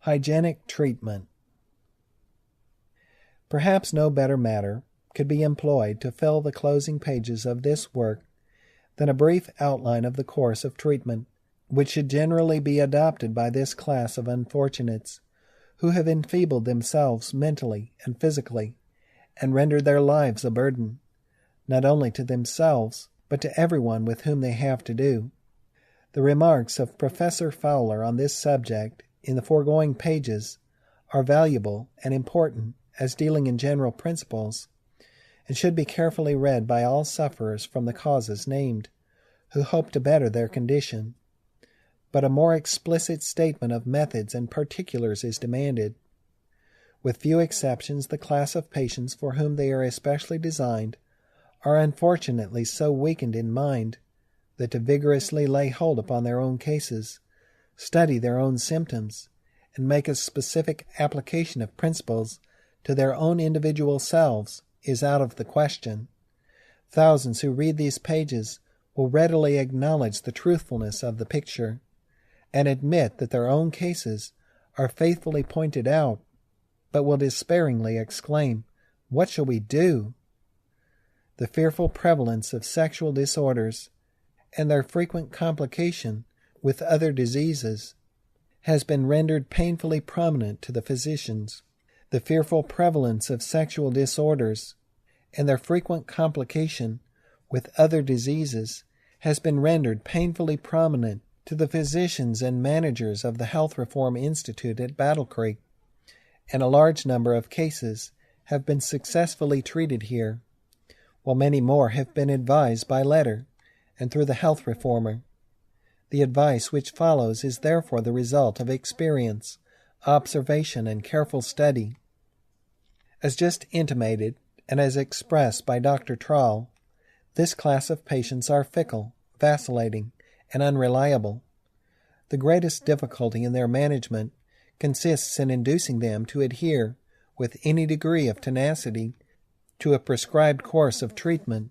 Hygenic treatment. Perhaps no better matter could be employed to fill the closing pages of this work than a brief outline of the course of treatment which should generally be adopted by this class of unfortunates who have enfeebled themselves mentally and physically and rendered their lives a burden, not only to themselves, but to everyone with whom they have to do. The remarks of Professor Fowler on this subject in the foregoing pages are valuable and important as dealing in general principles, and should be carefully read by all sufferers from the causes named, who hope to better their condition. But a more explicit statement of methods and particulars is demanded. With few exceptions, the class of patients for whom they are especially designed are unfortunately so weakened in mind that to vigorously lay hold upon their own cases, study their own symptoms, and make a specific application of principles to their own individual selves is out of the question. Thousands who read these pages will readily acknowledge the truthfulness of the picture, and admit that their own cases are faithfully pointed out, but will despairingly exclaim, "What shall we do?" The fearful prevalence of sexual disorders and their frequent complication with other diseases has been rendered painfully prominent to the physicians. The fearful prevalence of sexual disorders and their frequent complication with other diseases has been rendered painfully prominent to the physicians and managers of the Health Reform Institute at Battle Creek, and a large number of cases have been successfully treated here, while many more have been advised by letter and through the health reformer. The advice which follows is therefore the result of experience, observation, and careful study. As just intimated, and as expressed by Dr. Trall, this class of patients are fickle, vacillating, and unreliable. The greatest difficulty in their management consists in inducing them to adhere with any degree of tenacity to a prescribed course of treatment.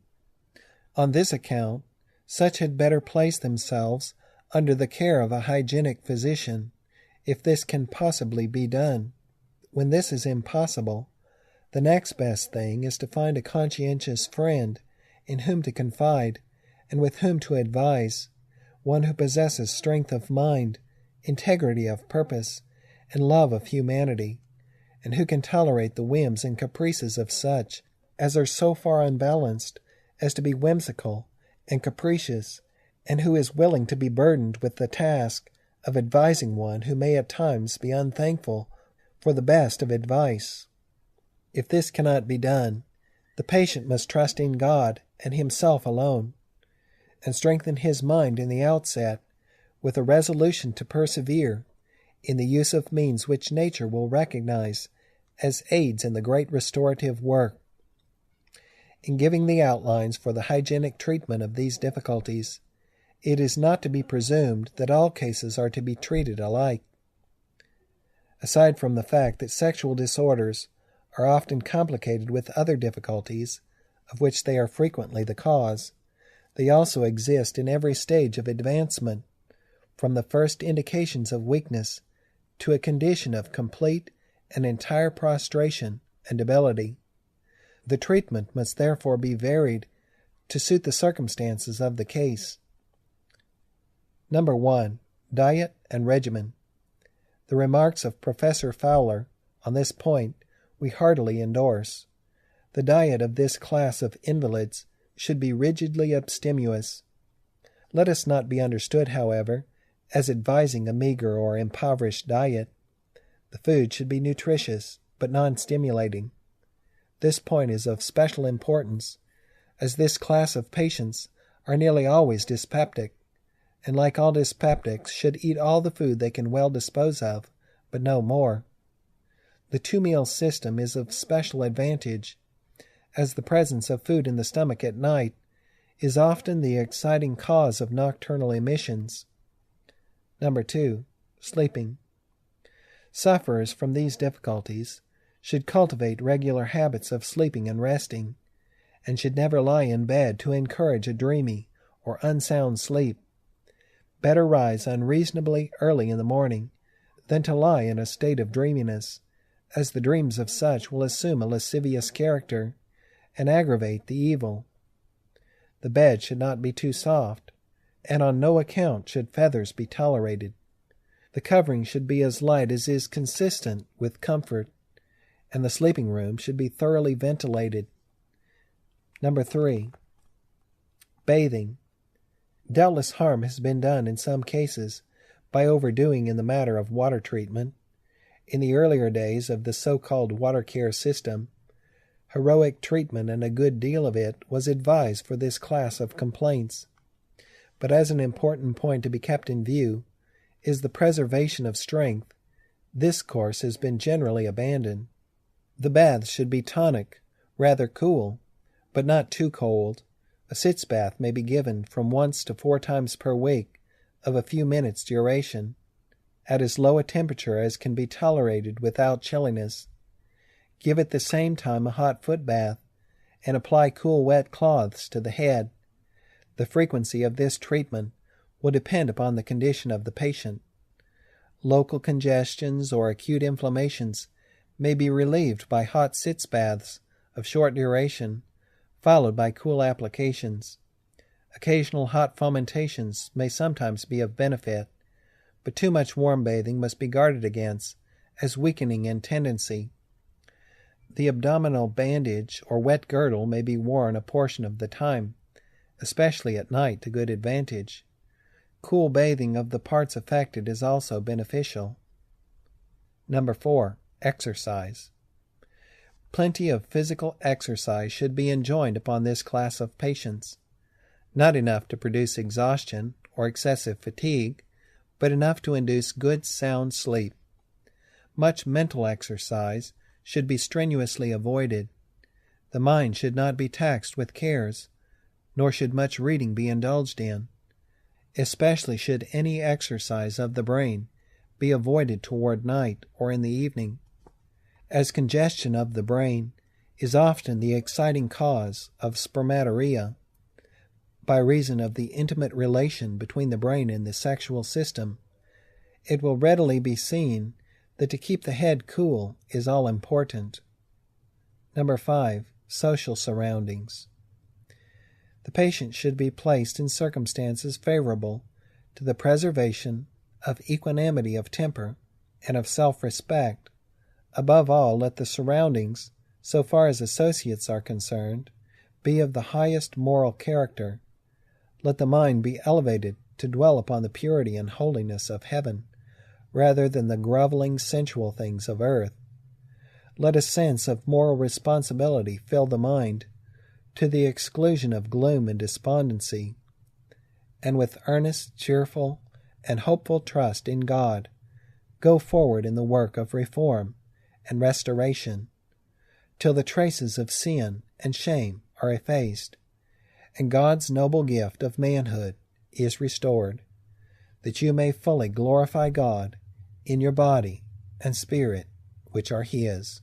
On this account, such had better place themselves under the care of a hygienic physician, if this can possibly be done. When this is impossible, the next best thing is to find a conscientious friend in whom to confide and with whom to advise, one who possesses strength of mind, integrity of purpose, and love of humanity, and who can tolerate the whims and caprices of such as are so far unbalanced as to be whimsical and capricious, and who is willing to be burdened with the task of advising one who may at times be unthankful for the best of advice. If this cannot be done, the patient must trust in God and himself alone, and strengthen his mind in the outset with a resolution to persevere in the use of means which nature will recognize as aids in the great restorative work. In giving the outlines for the hygienic treatment of these difficulties, it is not to be presumed that all cases are to be treated alike. Aside from the fact that sexual disorders are often complicated with other difficulties, of which they are frequently the cause, they also exist in every stage of advancement, from the first indications of weakness to a condition of complete and entire prostration and debility. The treatment must therefore be varied to suit the circumstances of the case. Number 1. Diet and regimen. The remarks of Professor Fowler on this point we heartily endorse. The diet of this class of invalids should be rigidly abstemious. Let us not be understood, however, as advising a meager or impoverished diet. The food should be nutritious, but non-stimulating. This point is of special importance, as this class of patients are nearly always dyspeptic, and like all dyspeptics should eat all the food they can well dispose of, but no more. The two-meal system is of special advantage, as the presence of food in the stomach at night is often the exciting cause of nocturnal emissions. Number 2. Sleeping. Sufferers from these difficulties should cultivate regular habits of sleeping and resting, and should never lie in bed to encourage a dreamy or unsound sleep. Better rise unreasonably early in the morning than to lie in a state of dreaminess, as the dreams of such will assume a lascivious character and aggravate the evil. The bed should not be too soft, and on no account should feathers be tolerated. The covering should be as light as is consistent with comfort, and the sleeping room should be thoroughly ventilated. Number 3. Bathing. Doubtless harm has been done in some cases by overdoing in the matter of water treatment. In the earlier days of the so-called water care system, heroic treatment, and a good deal of it, was advised for this class of complaints. But as an important point to be kept in view is the preservation of strength, this course has been generally abandoned. The baths should be tonic, rather cool, but not too cold. A sitz bath may be given from once to 4 times per week, of a few minutes' duration, at as low a temperature as can be tolerated without chilliness. Give at the same time a hot foot bath, and apply cool wet cloths to the head. The frequency of this treatment will depend upon the condition of the patient. Local congestions or acute inflammations may be relieved by hot sitz baths of short duration, followed by cool applications. Occasional hot fomentations may sometimes be of benefit, but too much warm bathing must be guarded against, as weakening in tendency. The abdominal bandage or wet girdle may be worn a portion of the time, especially at night, to good advantage. Cool bathing of the parts affected is also beneficial. Number 4. Exercise. Plenty of physical exercise should be enjoined upon this class of patients. Not enough to produce exhaustion or excessive fatigue, but enough to induce good sound sleep. Much mental exercise should be strenuously avoided. The mind should not be taxed with cares, nor should much reading be indulged in. Especially should any exercise of the brain be avoided toward night or in the evening, as congestion of the brain is often the exciting cause of spermatorrhea. By reason of the intimate relation between the brain and the sexual system, it will readily be seen that to keep the head cool is all important. Number 5. Social surroundings. The patient should be placed in circumstances favorable to the preservation of equanimity of temper and of self-respect. Above all, let the surroundings, so far as associates are concerned, be of the highest moral character. Let the mind be elevated to dwell upon the purity and holiness of heaven, rather than the groveling sensual things of earth. Let a sense of moral responsibility fill the mind, to the exclusion of gloom and despondency, and with earnest, cheerful, and hopeful trust in God, go forward in the work of reform and restoration, till the traces of sin and shame are effaced, and God's noble gift of manhood is restored, that you may fully glorify God in your body and spirit, which are His.